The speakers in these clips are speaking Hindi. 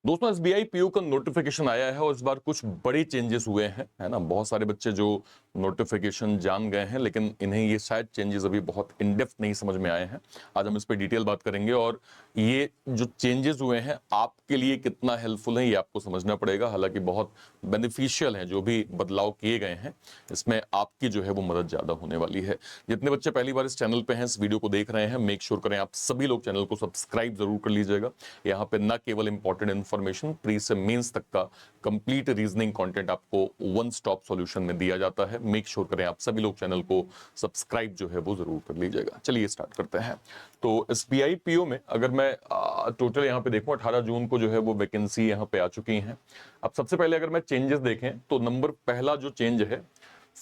दोस्तों एसबीआई पीओ का नोटिफिकेशन आया है और इस बार कुछ बड़े चेंजेस हुए हैं, है ना। बहुत सारे बच्चे जो नोटिफिकेशन जान गए हैं, लेकिन इन्हें ये शायद चेंजेस अभी बहुत इन डेप्थ नहीं समझ में आए हैं। आज हम इस पर डिटेल बात करेंगे और ये जो चेंजेस हुए हैं आपके लिए कितना हेल्पफुल है ये आपको समझना पड़ेगा। हालांकि बहुत बेनिफिशियल है जो भी बदलाव किए गए हैं, इसमें आपकी जो है वो मदद ज्यादा होने वाली है। जितने बच्चे पहली बार इस चैनल पे हैं, इस वीडियो को देख रहे हैं, मेक श्योर करें आप सभी लोग चैनल को सब्सक्राइब जरूर कर लीजिएगा। यहाँ पे न केवल इंपॉर्टेंट इन्फॉर्मेशन, प्री से मेंस तक का कंप्लीट रीजनिंग कंटेंट आपको वन स्टॉप सॉल्यूशन में दिया जाता है। मेक श्योर करें आप सभी लोग चैनल को सब्सक्राइब जो है वो जरूर कर लीजिएगा। चलिए स्टार्ट करते हैं। तो एसबीआई पीओ में अगर मैं टोटल यहाँ पे देखूं 18 जून को जो है वो वैकेंसी यहाँ पे आ चुकी हैं। अब सबसे पहले अगर मैं चेंजेस देखें तो नंबर पहला जो चेंज है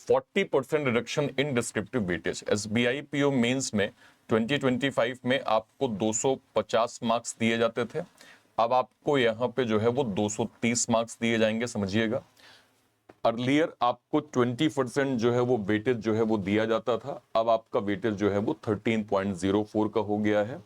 40% reduction in descriptive weightage. SBI PO mains में 2025 में आपको 250 मार्क्स दिए जाते थे, अब आपको यहाँ पे जो है वो 230 मार्क्स दिए जाएंगे, समझिएगा। अर्लियर आपको 20% जो है वो वेटेज जो है वो दिया जाता था, अब आपका वेटेज जो है वो 13.04 का हो गया है।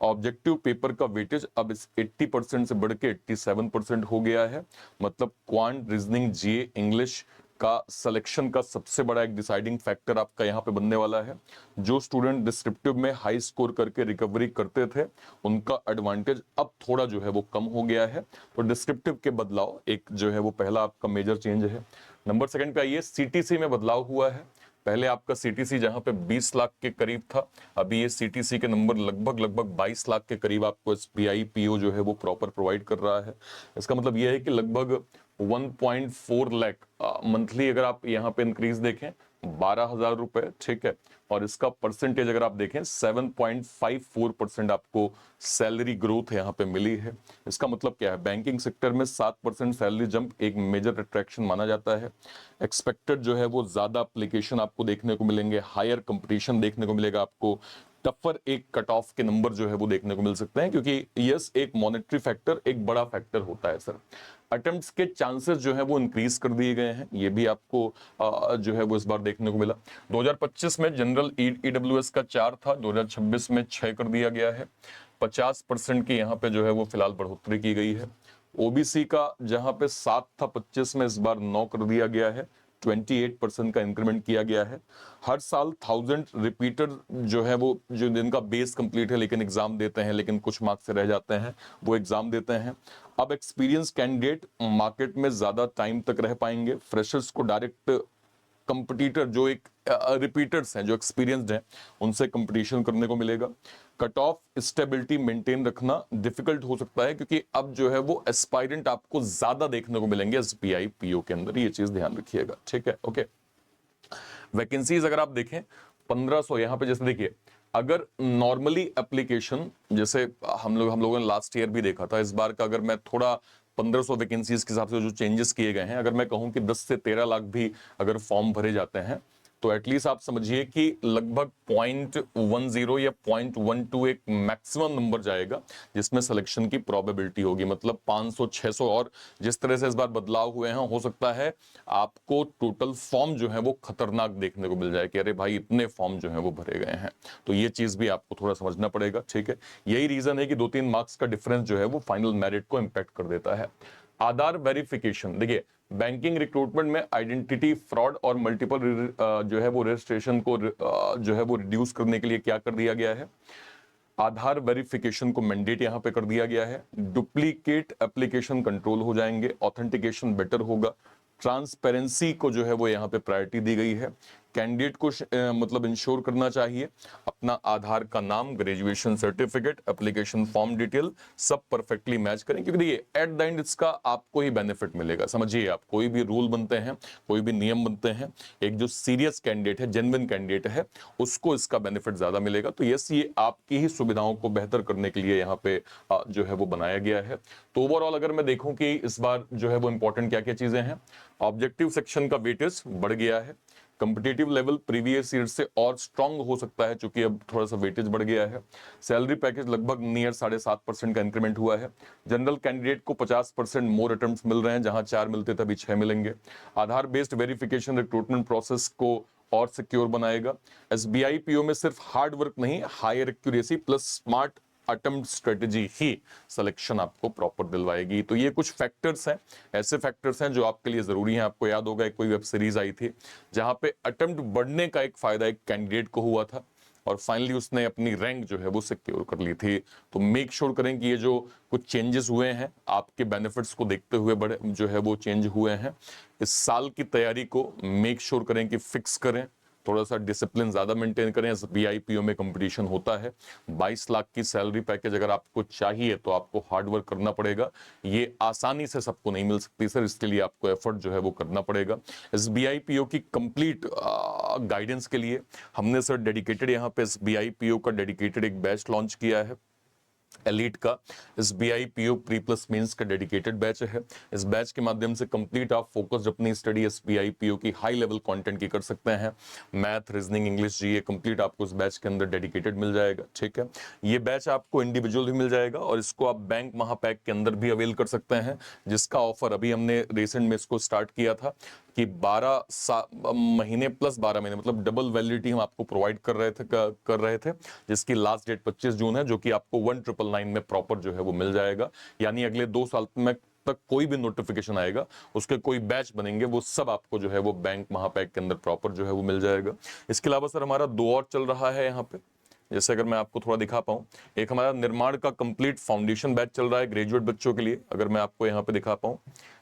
ऑब्जेक्टिव पेपर का वेटेज अब इस 80% से बढ़ के 87% हो गया है। मतलब क्वांट, रीजनिंग, जीए, इंग्लिश का सिलेक्शन का सबसे बड़ा एक डिसाइडिंग फैक्टर आपका यहाँ पे बनने वाला है। जो स्टूडेंट डिस्क्रिप्टिव में हाई स्कोर करके रिकवरी करते थे, उनका एडवांटेज अब थोड़ा जो है वो कम हो गया है। तो डिस्क्रिप्टिव के बदलाव एक जो है वो पहला आपका मेजर चेंज है। नंबर सेकंड पे आइए, सीटीसी में बदलाव हुआ है। पहले आपका सीटीसी जहां पे 20 लाख के करीब था, अभी ये सीटीसी के नंबर लगभग 22 लाख के करीब आपको एसबीआई पीओ जो है वो प्रॉपर प्रोवाइड कर रहा है। इसका मतलब ये है कि लगभग 1.4 लाख मंथली अगर आप यहाँ पे इंक्रीज देखें 12,000 रुपए, ठीक है। और इसका परसेंटेज अगर आप देखें 7.54% आपको सैलरी ग्रोथ यहाँ पे मिली है। इसका मतलब क्या है, बैंकिंग सेक्टर में 7% सैलरी जंप एक मेजर अट्रैक्शन माना जाता है। एक्सपेक्टेड जो है वो ज्यादा एप्लीकेशन आपको देखने को मिलेंगे, हायर कंपटीशन देखने को मिलेगा आपको, टफर एक कट ऑफ के नंबर जो है वो देखने को मिल सकते हैं, क्योंकि यस एक मॉनेटरी फैक्टर एक बड़ा फैक्टर होता है सर। अटेम्प्ट्स के चांसेस जो है वो इंक्रीज कर दिए गए हैं, ये भी आपको जो है वो इस बार देखने को मिला। 2025 में जनरल ईडब्ल्यूएस का 4 था, 2026 में 6 कर दिया गया है। 50% की यहाँ पे जो है वो फिलहाल बढ़ोतरी की गई है। ओबीसी का जहां पे 7 था 25 में, इस बार 9 कर दिया गया है। 28% का इंक्रीमेंट किया गया है। हर साल 1000 रिपीटर जो है वो, जो जिनका बेस कंप्लीट है लेकिन एग्जाम देते हैं, लेकिन कुछ मार्क्स से रह जाते हैं, वो एग्जाम देते हैं। अब एक्सपीरियंस कैंडिडेट मार्केट में ज्यादा टाइम तक रह पाएंगे। फ्रेशर्स को डायरेक्ट कंपटीटर जो एक रिपीटर्स हैं, जो एक्सपीरियंस्ड हैं, उनसे कंपटीशन करने को मिलेगा। कट ऑफ स्टेबिलिटी मेंटेन रखना डिफिकल्ट हो सकता है, क्योंकि अब जो है वो एस्पायरेंट आपको ज्यादा देखने को मिलेंगे एसबीआई पीओ के अंदर, ये चीज ध्यान रखिएगा, ठीक है। ओके, वैकेंसीज अगर आप देखें 1500 यहाँ पे, जैसे देखिए अगर नॉर्मली एप्लीकेशन जैसे हम लोगों ने लास्ट ईयर भी देखा था, इस बार का अगर मैं थोड़ा 1500 वैकेंसीज के हिसाब से जो चेंजेस किए गए हैं, अगर मैं कहूं कि 10 से 13 लाख भी अगर फॉर्म भरे जाते हैं, तो एटलीस्ट आप समझिए कि लगभग 0.10 या 0.12 एक मैक्सिमम नंबर जाएगा जिसमें सिलेक्शन की प्रोबेबिलिटी होगी। मतलब 500 600, और जिस तरह से इस बार बदलाव हुए हैं, हो सकता है आपको टोटल फॉर्म जो है वो खतरनाक देखने को मिल जाए कि अरे भाई इतने फॉर्म जो है वो भरे गए हैं। तो ये चीज भी आपको थोड़ा समझना पड़ेगा, ठीक है। यही रीजन है कि 2-3 मार्क्स का डिफरेंस जो है वो फाइनल मेरिट को इंपैक्ट कर देता है। आधार वेरिफिकेशन, देखिए बैंकिंग रिक्रूटमेंट में आइडेंटिटी फ्रॉड और मल्टीपल जो है वो रजिस्ट्रेशन को जो है वो रिड्यूस करने के लिए क्या कर दिया गया है, आधार वेरिफिकेशन को मैंडेट यहां पे कर दिया गया है। डुप्लीकेट एप्लीकेशन कंट्रोल हो जाएंगे, ऑथेंटिकेशन बेटर होगा, ट्रांसपेरेंसी को जो है वो यहाँ पे प्रायोरिटी दी गई है। कैंडिडेट को मतलब इंश्योर करना चाहिए अपना आधार का नाम, graduation certificate, application form detail सब परफेक्टली मैच करें, क्योंकि देखिए एट द एंड इसका आपको ही बेनिफिट मिलेगा। समझिए, आप कोई भी रूल बनते हैं, कोई भी नियम बनते हैं, एक जो सीरियस कैंडिडेट है, जेन्युइन कैंडिडेट है, उसको इसका बेनिफिट ज्यादा मिलेगा। तो यस, ये आपकी ही सुविधाओं को बेहतर करने के लिए यहाँ पे जो है वो बनाया गया है। तो ओवरऑल अगर मैं देखूं कि इस बार जो है वो इंपॉर्टेंट क्या क्या चीजें हैं, ऑब्जेक्टिव सेक्शन का वेटेज बढ़ गया है। कंपिटेटिव लेवल प्रीवियस ईयर से और स्ट्रांग हो सकता है, क्योंकि अब थोड़ा सा वेटेज बढ़ गया है। सैलरी पैकेज लगभग नियर 7.5% का इंक्रीमेंट हुआ है। जनरल कैंडिडेट को 50% मोर अटेम्प्ट्स मिल रहे हैं, जहां 4 मिलते थे अभी 6 मिलेंगे। Aadhaar based verification recruitment process को और सिक्योर बनाएगा। एसबीआई पीओ में सिर्फ हार्ड वर्क नहीं, higher accuracy plus smart attempt strategy ही सिलेक्शन आपको प्रॉपर दिलवाएगी। तो ये कुछ फैक्टर्स हैं, ऐसे फैक्टर्स हैं जो आपके लिए जरूरी हैं। आपको याद होगा एक कोई वेब सीरीज आई थी जहां पे अटेम्प्ट बढ़ने का एक फायदा एक कैंडिडेट को हुआ था और फाइनली उसने अपनी रैंक जो है वो सिक्योर कर ली थी। तो मेक श्योर करें कि ये जो कुछ चेंजेस हुए हैं आपके बेनिफिट्स को देखते हुए बड़े जो है वो चेंज हुए हैं। इस साल की तैयारी को मेक श्योर करें कि फिक्स करें, थोड़ा सा डिसिप्लिन ज्यादा मेंटेन करें। एसबीआई पीओ में कंपटीशन होता है। 22 लाख की सैलरी पैकेज अगर आपको चाहिए तो आपको हार्ड वर्क करना पड़ेगा। ये आसानी से सबको नहीं मिल सकती सर, इसके लिए आपको एफर्ट जो है वो करना पड़ेगा। एसबीआई पीओ की कंप्लीट गाइडेंस के लिए हमने सर डेडिकेटेड यहाँ पे एसबीआई पीओ का डेडिकेटेड एक बैच लॉन्च किया है एलीट का। SBI PO pre plus mains का डेडिकेटेड बैच है। इस बैच के माध्यम से कंप्लीट आप फोकस्ड अपनी स्टडी एसबीआई पीओ की हाई लेवल कंटेंट की कर सकते हैं। मैथ, रीजनिंग, इंग्लिश, जीए कंप्लीट आपको इस बैच के अंदर डेडिकेटेड मिल जाएगा। ठीक है, ये बैच आपको इंडिविजुअल भी मिल जाएगा और इसको आप बैंक महापैक के अंदर भी अवेल कर सकते हैं, जिसका ऑफर अभी हमने रिसेंट में इसको स्टार्ट किया था कि 12 महीने प्लस 12 महीने मतलब डबल वैलिडिटी हम आपको प्रोवाइड कर रहे थे, जिसकी लास्ट डेट 25 जून है, जो कि आपको 1999 में प्रॉपर जो है वो मिल जाएगा। यानी अगले 2 साल में तक कोई भी नोटिफिकेशन आएगा, उसके कोई बैच बनेंगे, वो सब आपको जो है वो बैंक महापैक के अंदर प्रॉपर जो है वो मिल जाएगा। इसके अलावा सर हमारा 2 और चल रहा है यहाँ पे, जैसे अगर मैं आपको थोड़ा दिखा पाऊं, एक हमारा निर्माण का कंप्लीट फाउंडेशन बैच चल रहा है ग्रेजुएट बच्चों के लिए। अगर मैं आपको यहाँ पे दिखा पाऊं,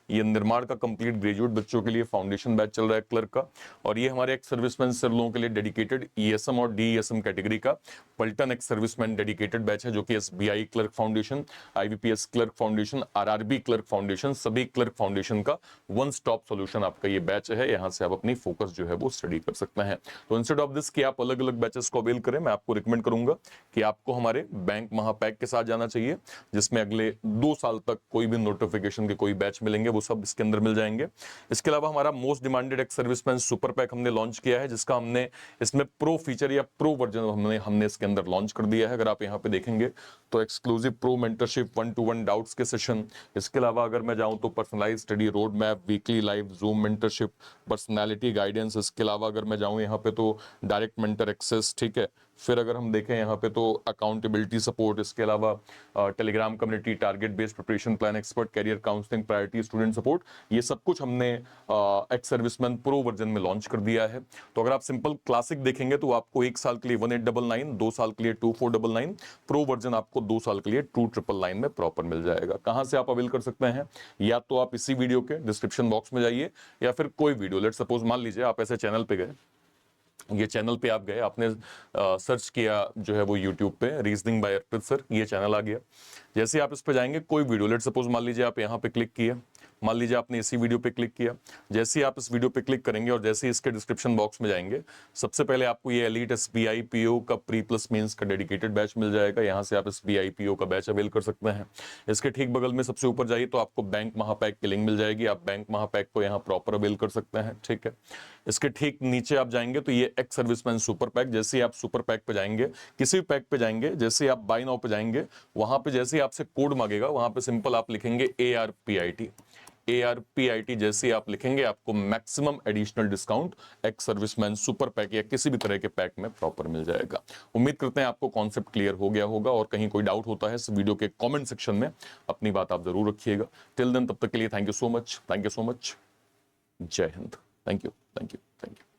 ये निर्माण का कंप्लीट ग्रेजुएट बच्चों के लिए फाउंडेशन बैच चल रहा है क्लर्क का। और ये हमारे एक्स सर्विसमैन सर लोगों के लिए डेडिकेटेड ईएसएम और डीईएसएम कैटेगरी का पलटन एक्स सर्विसमैन डेडिकेटेड बैच है, जो कि SBI clerk foundation, IBPS clerk foundation, RRB clerk foundation, सभी क्लर्क फाउंडेशन का वन स्टॉप सोल्यूशन आपका ये बैच है। यहाँ से आप अपनी फोकस जो है वो स्टडी कर सकते हैं। तो इंस्टेड ऑफ दिस कि आप अलग अलग बैचेस को अवेल करें, मैं आपको रिकमेंड करूंगा कि आपको हमारे बैंक महापैक के साथ जाना चाहिए, जिसमें अगले 2 साल तक कोई भी नोटिफिकेशन के कोई बैच मिलेंगे वो सब इसके अंदर मिल जाएंगे। इसके अलावा हमारा most demanded ex serviceman super pack हमने लॉन्च किया है, जिसका हमने इसमें प्रो फीचर या प्रो वर्जन हमने इसके अंदर लॉन्च कर दिया है। अगर आप यहाँ पे देखेंगे तो exclusive pro mentorship, 1-to-1 doubts के सेशन, इसके अलावा अगर मैं जाऊं तो personalise study road map, weekly live Zoom mentorship, personality guidance, इसके अलावा अगर मैं जाऊं यहाँ पे तो डायरेक्ट मेंटर एक्सेस। ठीक है, फिर अगर हम देखें यहाँ पे तो अकाउंटेबिलिटी सपोर्ट, इसके अलावा Telegram community, target based preparation plan, expert career counselling, priority student support, ये सब कुछ हमने एक्स सर्विसमैन प्रो वर्जन में लॉन्च कर दिया है। तो अगर आप सिंपल क्लासिक देखेंगे तो आपको 1 साल के लिए 1899, 2 साल के लिए 2499, प्रो वर्जन आपको 2 साल के लिए 2999 में प्रॉपर मिल जाएगा। कहां से आप अवेल कर सकते हैं? या तो आप इसी वीडियो के डिस्क्रिप्शन बॉक्स में जाइए, या फिर कोई वीडियो, लेट सपोज मान लीजिए आप ऐसे चैनल पे गए, ये चैनल पे आप गए, आपने सर्च किया जो है वो यूट्यूब पे रीजनिंग बाय अर्पित सर, ये चैनल आ गया। जैसे आप इस पे जाएंगे, कोई वीडियो, लेट सपोज मान लीजिए आप यहाँ पे क्लिक किया, मान लीजिए आपने इसी वीडियो पे क्लिक किया, जैसे ही आप इस वीडियो पे क्लिक करेंगे और जैसे ही इसके डिस्क्रिप्शन बॉक्स में जाएंगे, सबसे पहले आपको ये एलीट एसबीआई पीओ का प्री प्लस मेंस का डेडिकेटेड बैच मिल जाएगा। यहाँ से आप एसबीआई पीओ का बैच अवेल कर सकते हैं। इसके ठीक बगल में सबसे ऊपर जाइए तो आपको बैंक महापैक की लिंक मिल जाएगी, आप बैंक महापैक को यहाँ प्रॉपर अवेल कर सकते हैं। ठीक है, इसके ठीक नीचे आप जाएंगे तो ये एक्स सर्विसमैन सुपर पैक, जैसे आप सुपर पैक पे जाएंगे, किसी भी पैक पे जाएंगे, जैसे आप बाय नाउ पे जाएंगे, वहां पे जैसे आपसे कोड मांगेगा, वहां पे सिंपल आप लिखेंगे ARPIT। ARPIT जैसे आप लिखेंगे, आपको maximum additional discount ex serviceman super pack या किसी भी तरह के पैक में प्रॉपर मिल जाएगा। उम्मीद करते हैं आपको कॉन्सेप्ट क्लियर हो गया होगा, और कहीं कोई डाउट होता है इस वीडियो के कमेंट सेक्शन में अपनी बात आप जरूर रखिएगा। टिल देन, तब तक के लिए thank you so much, thank you so much, जय हिंद, thank you, thank you, thank you.